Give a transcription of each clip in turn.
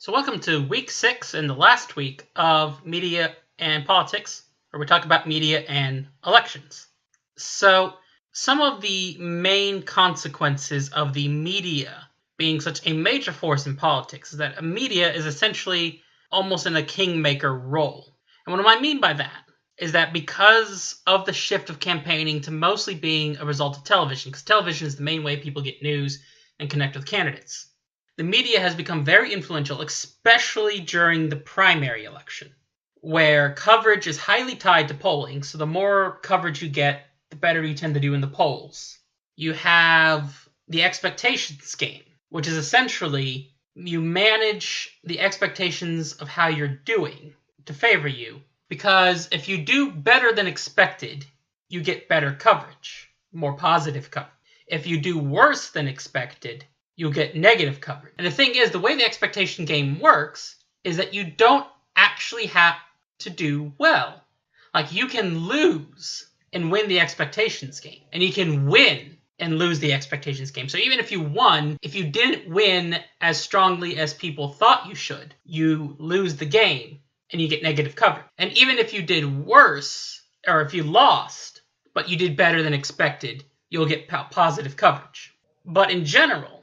So welcome to week 6 and the last week of Media and Politics, where we talk about media and elections. So some of the main consequences of the media being such a major force in politics is that media is essentially almost in a kingmaker role. And what I mean by that is that because of the shift of campaigning to mostly being a result of television, because television is the main way people get news and connect with candidates, the media has become very influential, especially during the primary election, where coverage is highly tied to polling. So the more coverage you get, the better you tend to do in the polls. You have the expectations game, which is essentially you manage the expectations of how you're doing to favor you. Because if you do better than expected, you get better coverage, more positive coverage. If you do worse than expected, you'll get negative coverage. And the thing is, the way the expectation game works is that you don't actually have to do well. Like, you can lose and win the expectations game, and you can win and lose the expectations game. So even if you won, if you didn't win as strongly as people thought you should, you lose the game and you get negative coverage. And even if you did worse, or if you lost, but you did better than expected, you'll get positive coverage. But in general,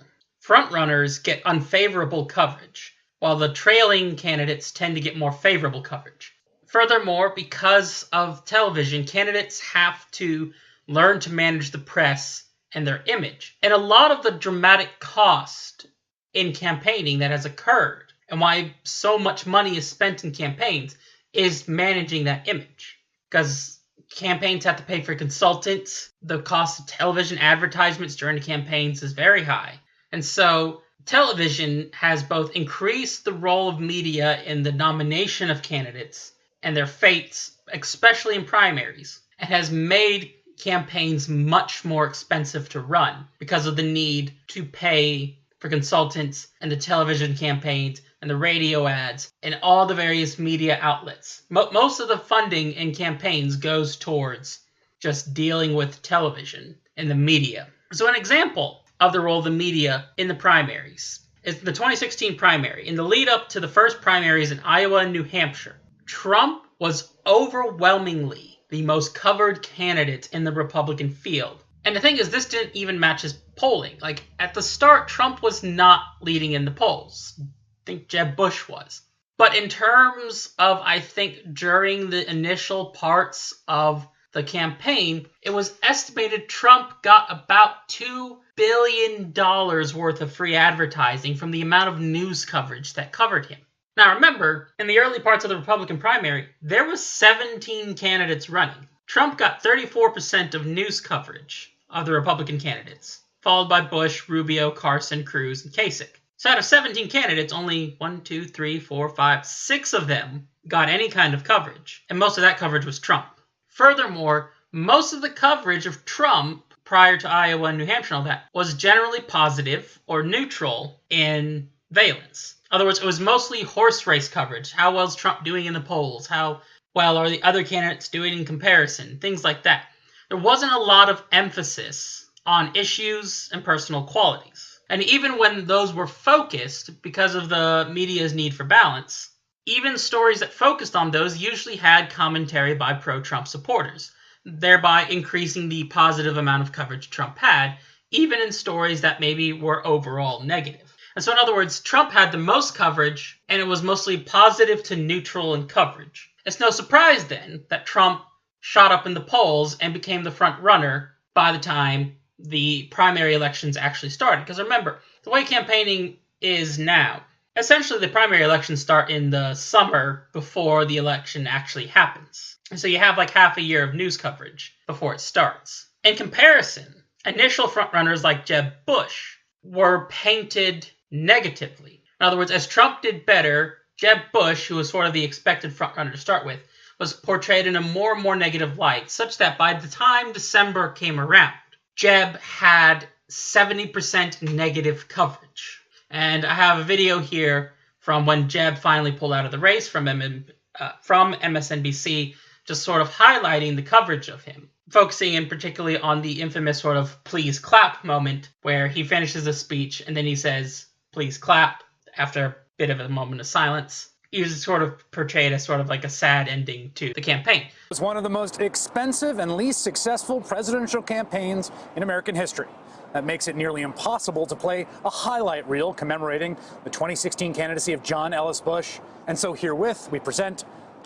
frontrunners get unfavorable coverage, while the trailing candidates tend to get more favorable coverage. Furthermore, because of television, candidates have to learn to manage the press and their image. And a lot of the dramatic cost in campaigning that has occurred, and why so much money is spent in campaigns, is managing that image. Because campaigns have to pay for consultants. The cost of television advertisements during the campaigns is very high. And so television has both increased the role of media in the nomination of candidates and their fates, especially in primaries, and has made campaigns much more expensive to run because of the need to pay for consultants and the television campaigns and the radio ads and all the various media outlets. Most of the funding in campaigns goes towards just dealing with television and the media. So an example of the role of the media in the primaries is the 2016 primary. In the lead up to the first primaries in Iowa and New Hampshire, Trump was overwhelmingly the most covered candidate in the Republican field. And the thing is, this didn't even match his polling. Like, at the start, Trump was not leading in the polls. I think Jeb Bush was. But in terms of, I think, during the initial parts of the campaign, it was estimated Trump got about $2 billion worth of free advertising from the amount of news coverage that covered him. Now remember, in the early parts of the Republican primary, there was 17 candidates running. Trump got 34% of news coverage of the Republican candidates, followed by Bush, Rubio, Carson, Cruz, and Kasich. So out of 17 candidates, only 6 of them got any kind of coverage, and most of that coverage was Trump. Furthermore, most of the coverage of Trump prior to Iowa and New Hampshire and all that was generally positive or neutral in valence. In other words, it was mostly horse race coverage. How well is Trump doing in the polls? How well are the other candidates doing in comparison? Things like that. There wasn't a lot of emphasis on issues and personal qualities. And even when those were focused, because of the media's need for balance, even stories that focused on those usually had commentary by pro-Trump supporters, thereby increasing the positive amount of coverage Trump had, even in stories that maybe were overall negative. And so in other words, Trump had the most coverage, and it was mostly positive to neutral in coverage. It's no surprise then that Trump shot up in the polls and became the front runner by the time the primary elections actually started. Because remember, the way campaigning is now, essentially the primary elections start in the summer before the election actually happens. And so you have like half a year of news coverage before it starts. In comparison, initial frontrunners like Jeb Bush were painted negatively. In other words, as Trump did better, Jeb Bush, who was sort of the expected frontrunner to start with, was portrayed in a more and more negative light, such that by the time December came around, Jeb had 70% negative coverage. And I have a video here from when Jeb finally pulled out of the race from MSNBC, just sort of highlighting the coverage of him, focusing in particularly on the infamous sort of please clap moment where he finishes a speech and then he says, please clap, after bit of a moment of silence. He was sort of portrayed as sort of like a sad ending to the campaign. It was one of the most expensive and least successful presidential campaigns in American history. That makes it nearly impossible to play a highlight reel commemorating the 2016 candidacy of John Ellis Bush. And so herewith, we present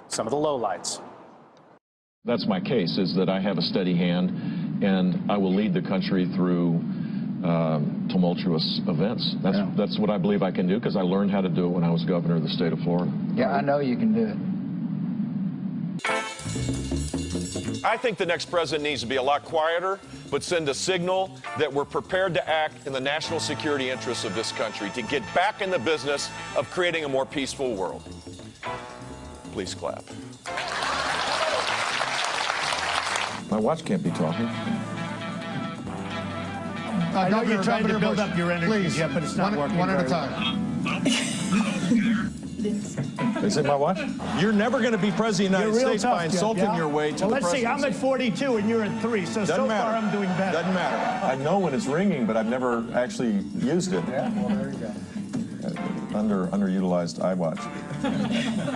some of the lowlights. That's my case, is that I have a steady hand, and I will lead the country through tumultuous events. That's what I believe I can do, because I learned how to do it when I was governor of the state of Florida. Yeah, I know you can do it. I think the next president needs to be a lot quieter, but send a signal that we're prepared to act in the national security interests of this country, to get back in the business of creating a more peaceful world. Please clap. My watch can't be talking. I know you're trying to build up your energy, please, Jeff, but it's not working. One at a time. Is it my watch? You're never going to be president of the United States by insulting yeah? your way to well, the let's see, I'm at 42 and you're at 3, so Doesn't matter. far I'm doing better. Doesn't matter. I know when it's ringing, but I've never actually used it. Yeah, well, there you go. Underutilized iWatch.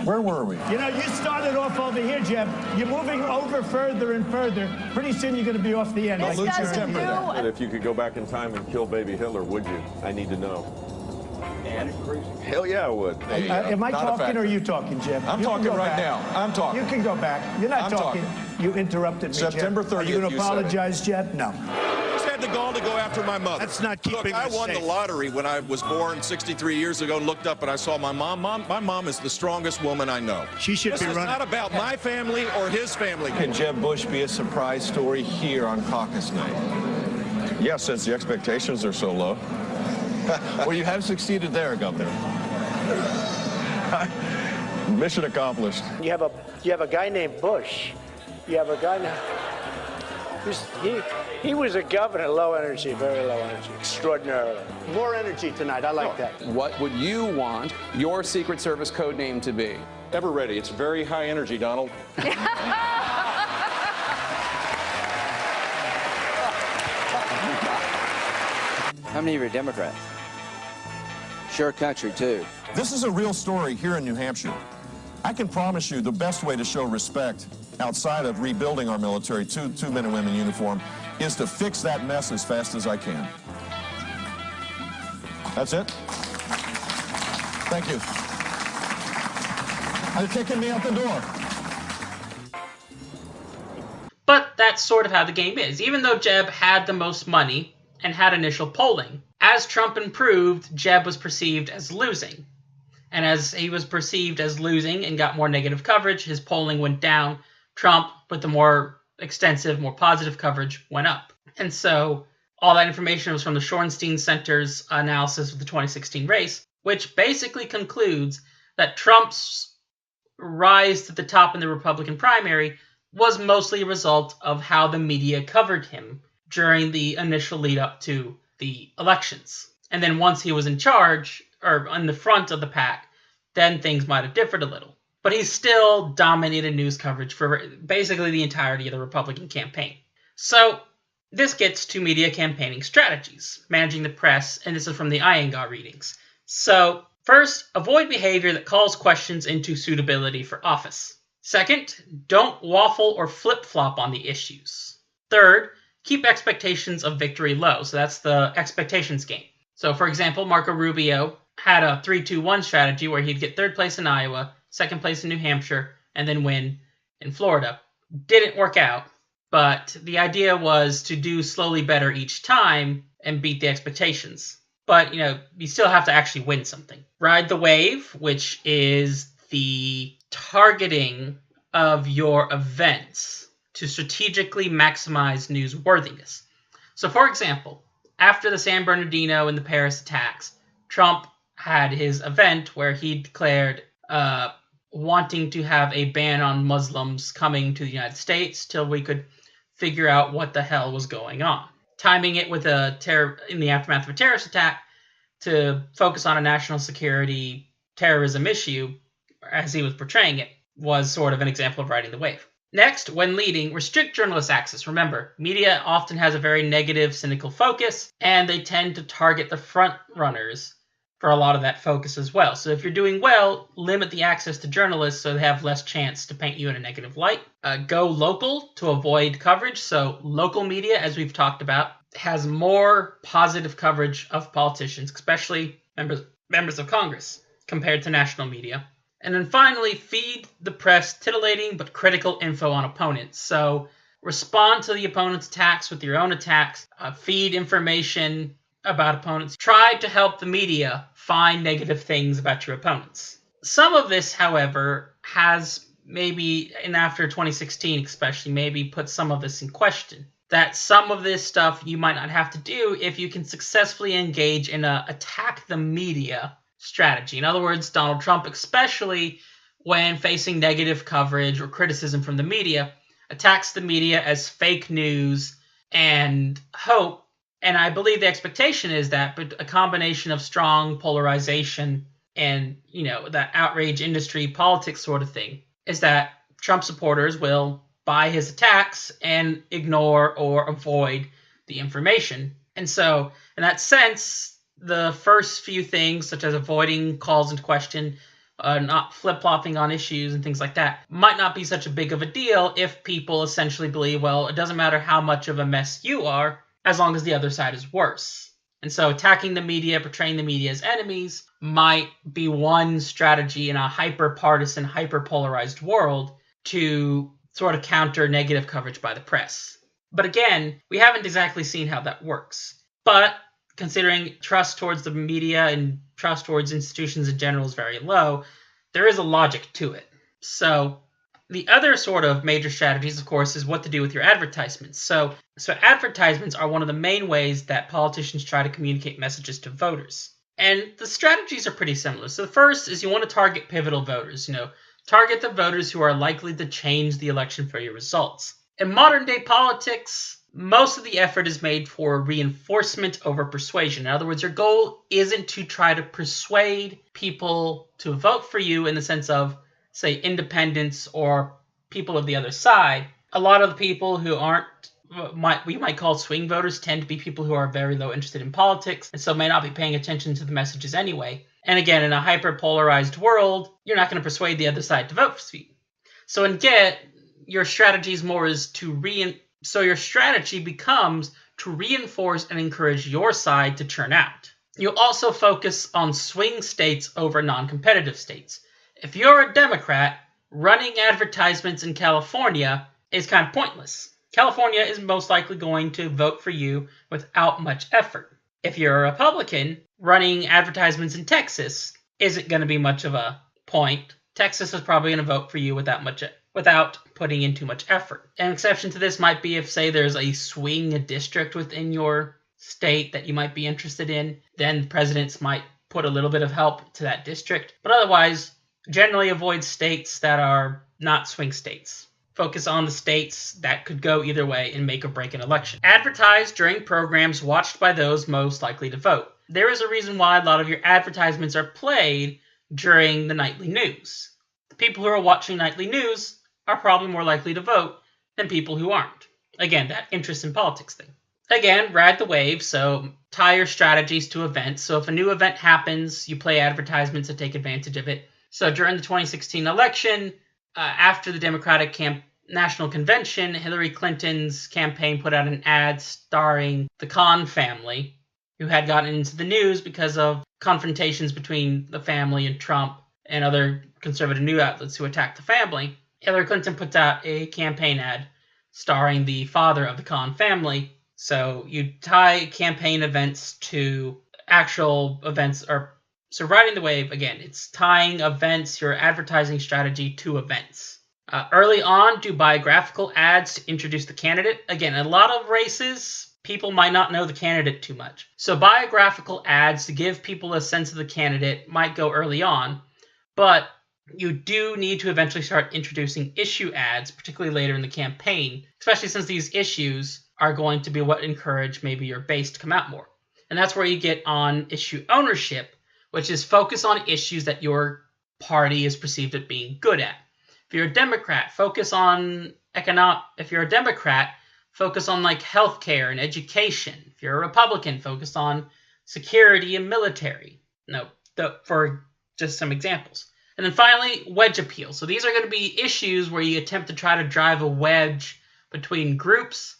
Where were we? You know, you started off over here, Jeff. You're moving over further and further. Pretty soon you're going to be off the end. Don't lose your temper there. And if you could go back in time and kill baby Hitler, would you? I need to know. Hell yeah, I would. Am I talking or are you talking, Jeff? I'm You can talking go right back. now. I'm talking. You can go back. You're not I'm talking. You interrupted me, September Jeff. Are 30th, you going you to said it. apologize, Jeff? No. Just had the gall to go after my mother. That's not keeping Look, I us won safe. the lottery when I was born 63 years ago and looked up and I saw my mom. My mom is the strongest woman I know. She should This be is running. not about my family or his family. Can Jeb Bush be a surprise story here on caucus night? Yeah, since the expectations are so low. Well, you have succeeded there, Governor. Mission accomplished. You have a guy named Bush. You have a guy named he was a governor, low energy, very low energy, extraordinarily. More energy tonight. I like that. What would you want your Secret Service code name to be? Ever ready. It's very high energy, Donald. How many of you are Democrats? Sure country, too. This is a real story here in New Hampshire. I can promise you the best way to show respect outside of rebuilding our military to men and women in uniform is to fix that mess as fast as I can. That's it. Thank you. They're kicking me out the door. But that's sort of how the game is. Even though Jeb had the most money and had initial polling, as Trump improved, Jeb was perceived as losing. And as he was perceived as losing and got more negative coverage, his polling went down. Trump, with the more extensive, more positive coverage, went up. And so all that information was from the Shorenstein Center's analysis of the 2016 race, which basically concludes that Trump's rise to the top in the Republican primary was mostly a result of how the media covered him during the initial lead up to the elections. And then once he was in charge, or on the front of the pack, then things might have differed a little. But he still dominated news coverage for basically the entirety of the Republican campaign. So this gets to media campaigning strategies, managing the press, and this is from the Iyengar readings. So first, avoid behavior that calls questions into suitability for office. Second, don't waffle or flip-flop on the issues. Third, keep expectations of victory low. So that's the expectations game. So for example, Marco Rubio had a 3-2-1 strategy where he'd get third place in Iowa, second place in New Hampshire, and then win in Florida. Didn't work out, but the idea was to do slowly better each time and beat the expectations. But, you still have to actually win something. Ride the wave, which is the targeting of your events to strategically maximize newsworthiness. So, for example, after the San Bernardino and the Paris attacks, Trump had his event where he declared wanting to have a ban on Muslims coming to the United States till we could figure out what the hell was going on. Timing it with in the aftermath of a terrorist attack to focus on a national security terrorism issue, as he was portraying it, was sort of an example of riding the wave. Next, when leading, restrict journalist access. Remember, media often has a very negative, cynical focus, and they tend to target the front runners for a lot of that focus as well. So if you're doing well, limit the access to journalists so they have less chance to paint you in a negative light. Go local to avoid coverage. So local media, as we've talked about, has more positive coverage of politicians, especially members of Congress, compared to national media. And then finally, feed the press titillating but critical info on opponents. So respond to the opponent's attacks with your own attacks. Feed information about opponents. Try to help the media find negative things about your opponents. Some of this, however, has maybe, and after 2016 especially, maybe put some of this in question. That some of this stuff you might not have to do if you can successfully engage in a attack the media strategy. In other words, Donald Trump, especially when facing negative coverage or criticism from the media, attacks the media as fake news and hope. And I believe the expectation is that, but a combination of strong polarization and, that outrage industry politics sort of thing, is that Trump supporters will buy his attacks and ignore or avoid the information. And so, in that sense, the first few things, such as avoiding calls into question, not flip-flopping on issues and things like that, might not be such a big of a deal if people essentially believe, well, it doesn't matter how much of a mess you are, as long as the other side is worse. And so attacking the media, portraying the media as enemies, might be one strategy in a hyper-partisan, hyper-polarized world to sort of counter negative coverage by the press. But again, we haven't exactly seen how that works. But considering trust towards the media and trust towards institutions in general is very low, there is a logic to it. So the other sort of major strategies, of course, is what to do with your advertisements. So advertisements are one of the main ways that politicians try to communicate messages to voters. And the strategies are pretty similar. So the first is you want to target pivotal voters. Target the voters who are likely to change the election for your results. In modern day politics, most of the effort is made for reinforcement over persuasion. In other words, your goal isn't to try to persuade people to vote for you in the sense of, say, independents or people of the other side. A lot of the people who aren't, we might call swing voters, tend to be people who are very low interested in politics, and so may not be paying attention to the messages anyway. And again, in a hyper-polarized world, you're not going to persuade the other side to vote for you. So your strategy is more is so your strategy becomes to reinforce and encourage your side to turn out. You'll also focus on swing states over non-competitive states. If you're a Democrat, running advertisements in California is kind of pointless. California is most likely going to vote for you without much effort. If you're a Republican, running advertisements in Texas isn't going to be much of a point. Texas is probably going to vote for you without putting in too much effort. An exception to this might be if, say, there's a swing district within your state that you might be interested in, then presidents might put a little bit of help to that district. But otherwise, generally avoid states that are not swing states. Focus on the states that could go either way and make or break an election. Advertise during programs watched by those most likely to vote. There is a reason why a lot of your advertisements are played during the nightly news. The people who are watching nightly news are probably more likely to vote than people who aren't. Again, that interest in politics thing. Again, ride the wave, so tie your strategies to events. So if a new event happens, you play advertisements to take advantage of it. So during the 2016 election, after the Democratic National Convention, Hillary Clinton's campaign put out an ad starring the Khan family, who had gotten into the news because of confrontations between the family and Trump and other conservative news outlets who attacked the family. Hillary Clinton puts out a campaign ad starring the father of the Khan family. So you tie campaign events to actual events. So riding the wave, again, it's tying events, your advertising strategy, to events. Early on, do biographical ads to introduce the candidate. Again, in a lot of races, people might not know the candidate too much. So biographical ads to give people a sense of the candidate might go early on, but you do need to eventually start introducing issue ads, particularly later in the campaign, especially since these issues are going to be what encourage maybe your base to come out more. And that's where you get on issue ownership, which is focus on issues that your party is perceived as being good at. If you're a Democrat, focus on If you're a Democrat, focus on like healthcare and education. If you're a Republican, focus on security and military. for just some examples. And then finally, wedge appeal. So these are going to be issues where you attempt to try to drive a wedge between groups.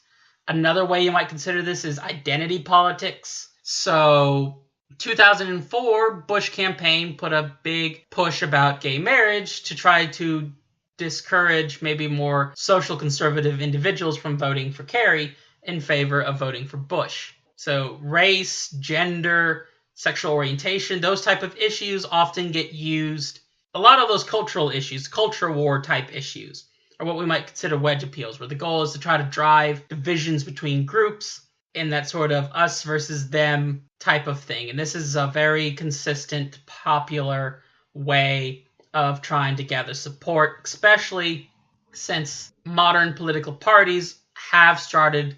Another way you might consider this is identity politics. So 2004, Bush campaign put a big push about gay marriage to try to discourage maybe more social conservative individuals from voting for Kerry in favor of voting for Bush. So race, gender, sexual orientation, those type of issues often get used. A lot of those cultural issues, culture war type issues, are what we might consider wedge appeals, where the goal is to try to drive divisions between groups in that sort of us versus them type of thing. And this is a very consistent, popular way of trying to gather support, especially since modern political parties have started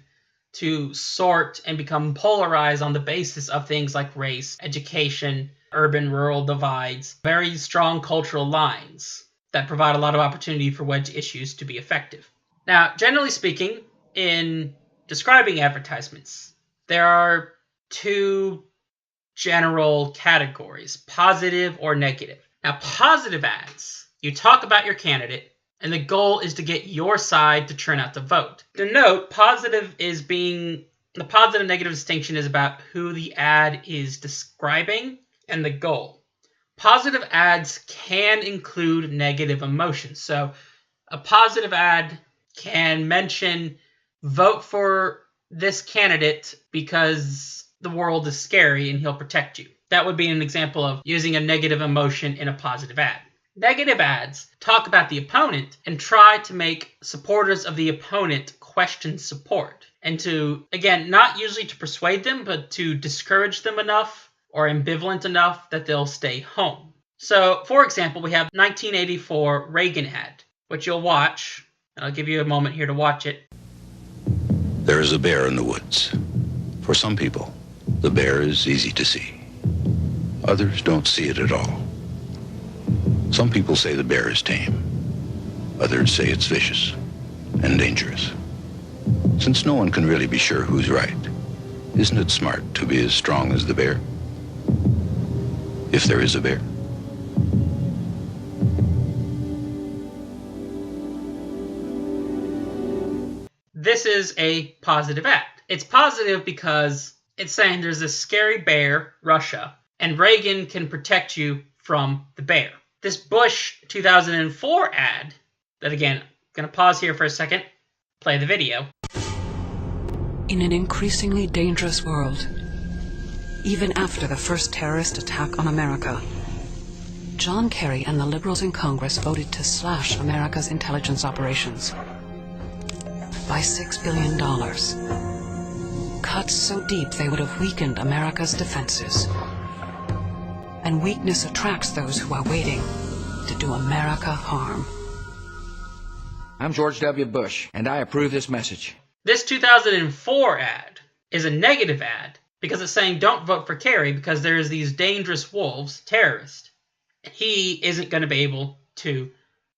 to sort and become polarized on the basis of things like race, education, urban-rural divides, very strong cultural lines that provide a lot of opportunity for wedge issues to be effective. Now, generally speaking, in describing advertisements, there are two general categories, positive or negative. Now, positive ads, you talk about your candidate, and the goal is to get your side to turn out the vote. To note, the positive-negative distinction is about who the ad is describing and the goal. Positive ads can include negative emotions. So a positive ad can mention, vote for this candidate because the world is scary and he'll protect you. That would be an example of using a negative emotion in a positive ad. Negative ads talk about the opponent and try to make supporters of the opponent question support. And to, again, not usually to persuade them, but to discourage them enough or ambivalent enough that they'll stay home. So, for example, we have 1984 Reagan ad, which you'll watch. And I'll give you a moment here to watch it. There is a bear in the woods. For some people, the bear is easy to see. Others don't see it at all. Some people say the bear is tame. Others say it's vicious and dangerous. Since no one can really be sure who's right, isn't it smart to be as strong as the bear? If there is a bear. This is a positive ad. It's positive because it's saying there's this scary bear, Russia, and Reagan can protect you from the bear. This Bush 2004 ad, that again, I'm going to pause here for a second, play the video. In an increasingly dangerous world, even after the first terrorist attack on America, John Kerry and the liberals in Congress voted to slash America's intelligence operations by $6 billion. Cuts so deep they would have weakened America's defenses. And weakness attracts those who are waiting to do America harm. I'm George W. Bush, and I approve this message. This 2004 ad is a negative ad because it's saying don't vote for Kerry because there's these dangerous wolves, terrorists, and he isn't going to be able to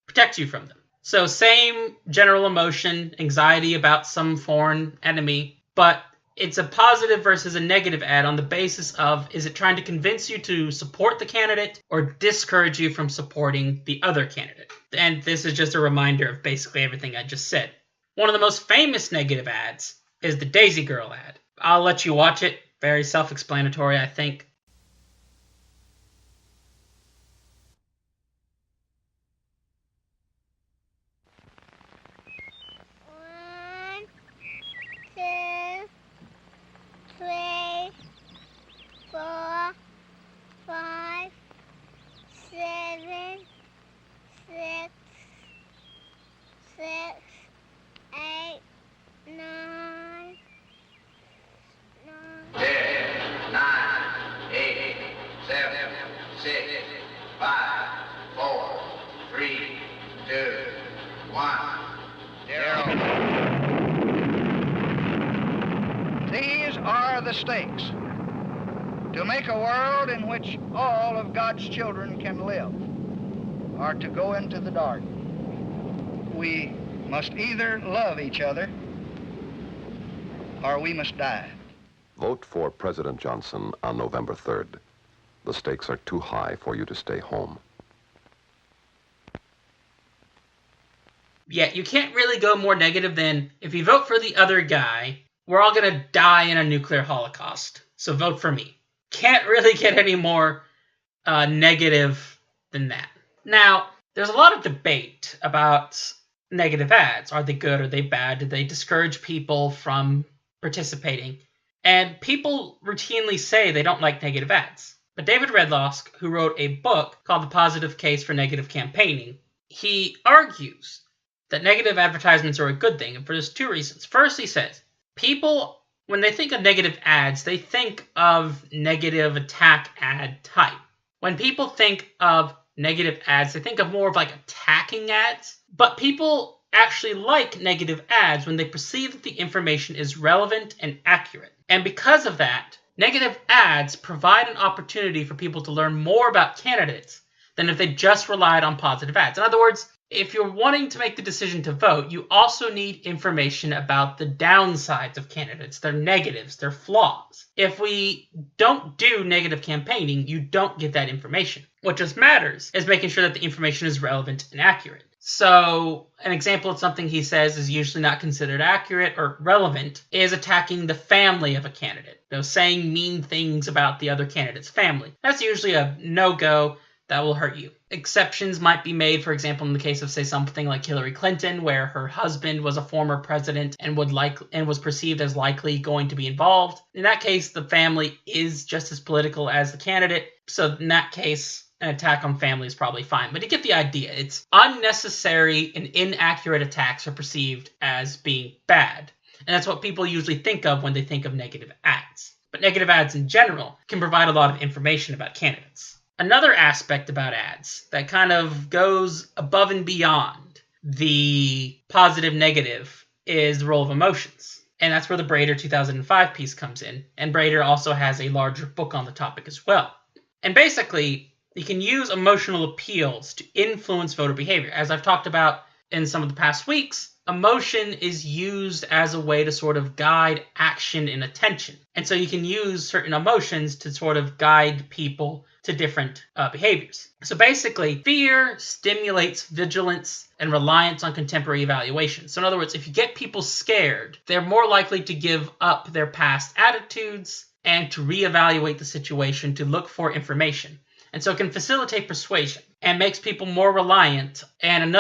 protect you from them. So same general emotion, anxiety about some foreign enemy, but it's a positive versus a negative ad on the basis of, is it trying to convince you to support the candidate or discourage you from supporting the other candidate? And this is just a reminder of basically everything I just said. One of the most famous negative ads is the Daisy Girl ad. I'll let you watch it. Very self-explanatory, I think. These are the stakes to make a world in which all of God's children can live, or to go into the dark. We must either love each other or we must die. Vote for President Johnson on November 3rd. The stakes are too high for you to stay home. Yeah, you can't really go more negative than, if you vote for the other guy, we're all going to die in a nuclear holocaust. So vote for me. Can't really get any more negative than that. Now, there's a lot of debate about negative ads. Are they good? Are they bad? Do they discourage people from participating? And people routinely say they don't like negative ads. But David Redlowsk, who wrote a book called The Positive Case for Negative Campaigning, he argues that negative advertisements are a good thing, and for just two reasons. First, he says, people, when they think of negative ads, they think of negative attack ad type. When people think of negative ads, they think of more of like attacking ads. But people actually like negative ads when they perceive that the information is relevant and accurate. And because of that, negative ads provide an opportunity for people to learn more about candidates than if they just relied on positive ads. In other words, if you're wanting to make the decision to vote, you also need information about the downsides of candidates, their negatives, their flaws. If we don't do negative campaigning, you don't get that information. What just matters is making sure that the information is relevant and accurate. So an example of something he says is usually not considered accurate or relevant is attacking the family of a candidate. Saying mean things about the other candidate's family. That's usually a no-go. That will hurt you. Exceptions might be made, for example, in the case of, say, something like Hillary Clinton, where her husband was a former president and was perceived as likely going to be involved. In that case, the family is just as political as the candidate, so in that case, an attack on family is probably fine. But you get the idea. It's unnecessary and inaccurate attacks are perceived as being bad. And that's what people usually think of when they think of negative ads. But negative ads in general can provide a lot of information about candidates. Another aspect about ads that kind of goes above and beyond the positive-negative is the role of emotions. And that's where the Brader 2005 piece comes in. And Brader also has a larger book on the topic as well. And basically, you can use emotional appeals to influence voter behavior. As I've talked about in some of the past weeks, emotion is used as a way to sort of guide action and attention. And so you can use certain emotions to sort of guide people to different behaviors. So basically, fear stimulates vigilance and reliance on contemporary evaluation. So in other words, if you get people scared, they're more likely to give up their past attitudes and to reevaluate the situation to look for information. And so it can facilitate persuasion and makes people more reliant. And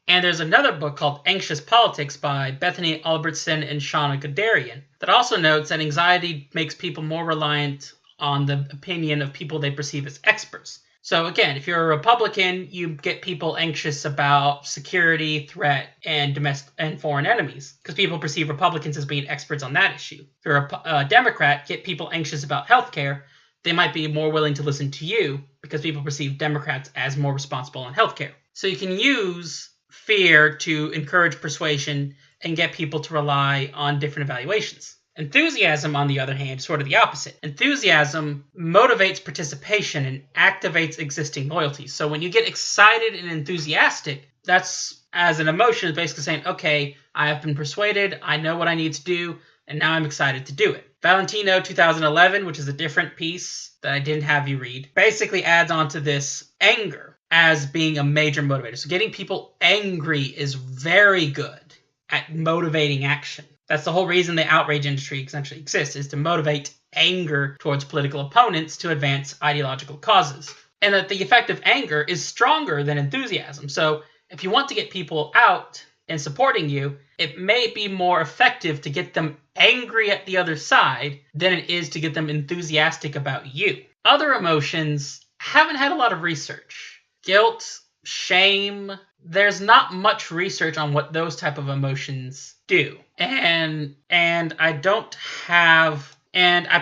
there's another book called Anxious Politics by Bethany Albertson and Shauna Guderian that also notes that anxiety makes people more reliant on the opinion of people they perceive as experts. So again, if you're a Republican, you get people anxious about security, threat, and domestic and foreign enemies because people perceive Republicans as being experts on that issue. If you're a Democrat, get people anxious about healthcare. They might be more willing to listen to you because people perceive Democrats as more responsible on healthcare. So you can use fear to encourage persuasion and get people to rely on different evaluations. Enthusiasm, on the other hand, is sort of the opposite. Enthusiasm motivates participation and activates existing loyalties. So when you get excited and enthusiastic, that's, as an emotion, is basically saying, okay, I have been persuaded, I know what I need to do, and now I'm excited to do it. Valentino 2011, which is a different piece that I didn't have you read, basically adds on to this anger as being a major motivator. So getting people angry is very good at motivating action. That's the whole reason the outrage industry essentially exists, is to motivate anger towards political opponents to advance ideological causes. And that the effect of anger is stronger than enthusiasm. So if you want to get people out and supporting you, it may be more effective to get them angry at the other side than it is to get them enthusiastic about you. Other emotions haven't had a lot of research. Guilt, shame, there's not much research on what those type of emotions do. And I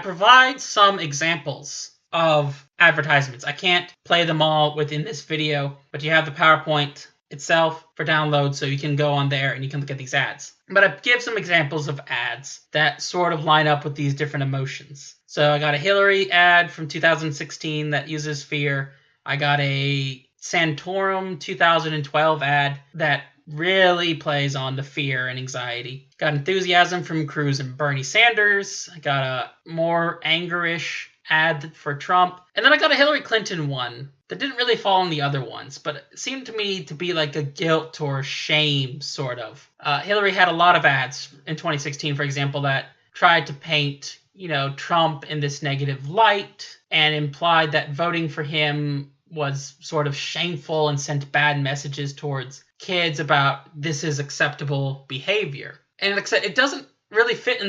provide some examples of advertisements. I can't play them all within this video, but you have the PowerPoint itself for download, so you can go on there and you can look at these ads. But I give some examples of ads that sort of line up with these different emotions. So I got a Hillary ad from 2016 that uses fear. I got a Santorum 2012 ad that really plays on the fear and anxiety. Got enthusiasm from Cruz and Bernie Sanders. I got a more angerish ad for Trump. And then I got a Hillary Clinton one that didn't really fall on the other ones, but it seemed to me to be like a guilt or shame, sort of. Hillary had a lot of ads in 2016, for example, that tried to paint, Trump in this negative light and implied that voting for him was sort of shameful and sent bad messages towards kids about this is acceptable behavior. And it doesn't really fit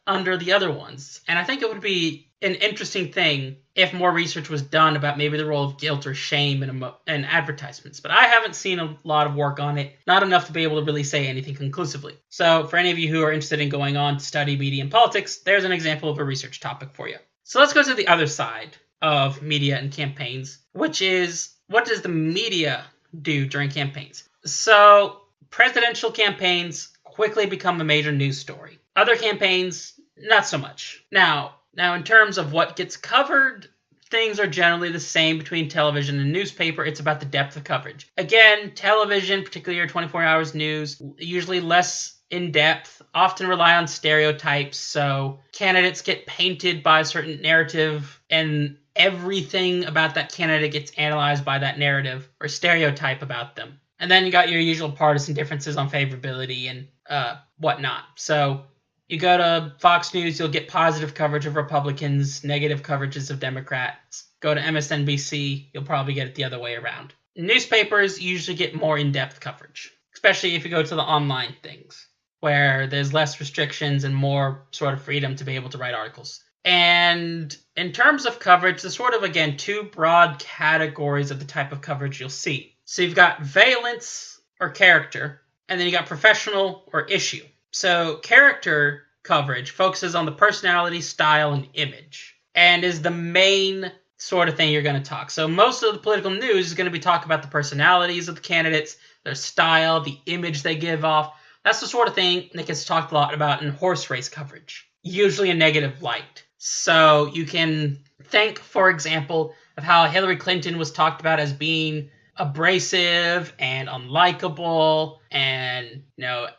under the other ones. And I think it would be an interesting thing if more research was done about maybe the role of guilt or shame in advertisements. But I haven't seen a lot of work on it, not enough to be able to really say anything conclusively. So for any of you who are interested in going on to study media and politics, there's an example of a research topic for you. So let's go to the other side of media and campaigns, which is, what does the media do during campaigns? So presidential campaigns quickly become a major news story. Other campaigns, not so much. Now, in terms of what gets covered, things are generally the same between television and newspaper. It's about the depth of coverage. Again, television, particularly your 24 hours news, usually less in-depth, often rely on stereotypes, so candidates get painted by a certain narrative, and everything about that candidate gets analyzed by that narrative or stereotype about them. And then you got your usual partisan differences on favorability and whatnot. So you go to Fox News, you'll get positive coverage of Republicans, negative coverages of Democrats. Go to MSNBC, you'll probably get it the other way around. Newspapers usually get more in-depth coverage, especially if you go to the online things, where there's less restrictions and more sort of freedom to be able to write articles. And in terms of coverage, there's sort of, again, two broad categories of the type of coverage you'll see. So you've got valence or character, and then you got professional or issue. So character coverage focuses on the personality, style, and image, and is the main sort of thing you're going to talk. So most of the political news is going to be talking about the personalities of the candidates, their style, the image they give off. That's the sort of thing that gets talked a lot about in horse race coverage, usually a negative light. So you can think, for example, of how Hillary Clinton was talked about as being abrasive and unlikable and,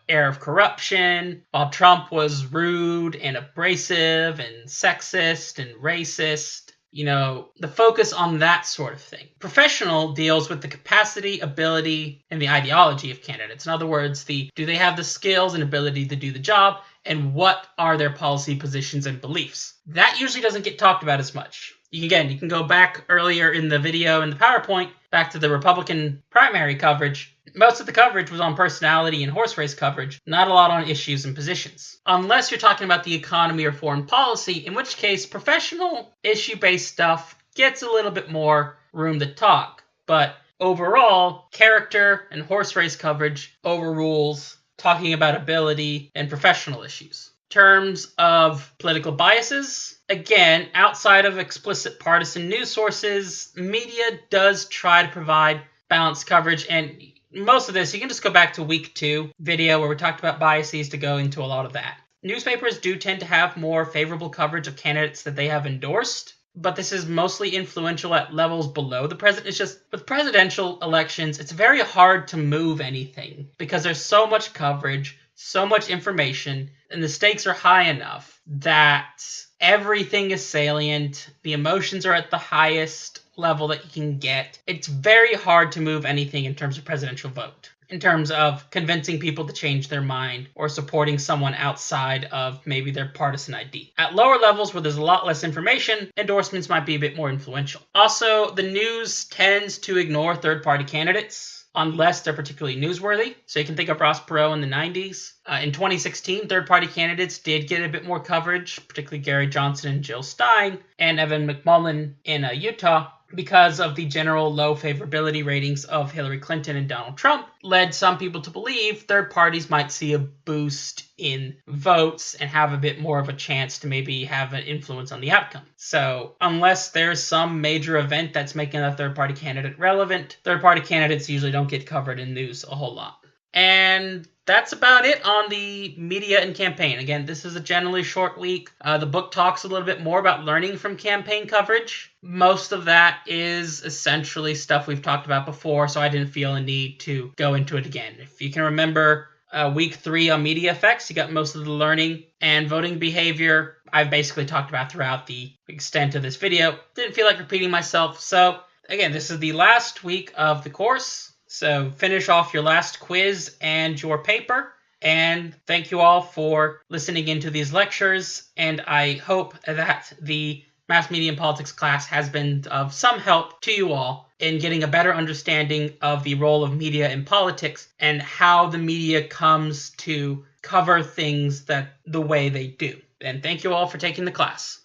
air of corruption, while Trump was rude and abrasive and sexist and racist. The focus on that sort of thing. Professional deals with the capacity, ability, and the ideology of candidates. In other words, do they have the skills and ability to do the job, and what are their policy positions and beliefs? That usually doesn't get talked about as much. You can go back earlier in the video in the PowerPoint, back to the Republican primary coverage. Most of the coverage was on personality and horse race coverage, not a lot on issues and positions. Unless you're talking about the economy or foreign policy, in which case professional issue-based stuff gets a little bit more room to talk. But overall, character and horse race coverage overrules talking about ability and professional issues. In terms of political biases, again, outside of explicit partisan news sources, media does try to provide balanced coverage, and most of this, you can just go back to week 2 video where we talked about biases to go into a lot of that. Newspapers do tend to have more favorable coverage of candidates that they have endorsed, but this is mostly influential at levels below the president. It's just, with presidential elections, it's very hard to move anything because there's so much coverage, so much information, and the stakes are high enough that everything is salient, the emotions are at the highest level that you can get. It's very hard to move anything in terms of presidential vote, in terms of convincing people to change their mind or supporting someone outside of maybe their partisan ID. At lower levels where there's a lot less information, endorsements might be a bit more influential. Also, the news tends to ignore third-party candidates unless they're particularly newsworthy. So you can think of Ross Perot in the 90s. In 2016, third-party candidates did get a bit more coverage, particularly Gary Johnson and Jill Stein, and Evan McMullin in Utah, because of the general low favorability ratings of Hillary Clinton and Donald Trump, led some people to believe third parties might see a boost in votes and have a bit more of a chance to maybe have an influence on the outcome. So unless there's some major event that's making a third-party candidate relevant, third-party candidates usually don't get covered in news a whole lot. And that's about it on the media and campaign. Again, this is a generally short week. The book talks a little bit more about learning from campaign coverage. Most of that is essentially stuff we've talked about before, so I didn't feel a need to go into it again. If you can remember Week 3 on media effects, you got most of the learning and voting behavior I've basically talked about throughout the extent of this video. Didn't feel like repeating myself. So again, this is the last week of the course. So finish off your last quiz and your paper. And thank you all for listening into these lectures. And I hope that the Mass Media and Politics class has been of some help to you all in getting a better understanding of the role of media in politics and how the media comes to cover things that the way they do. And thank you all for taking the class.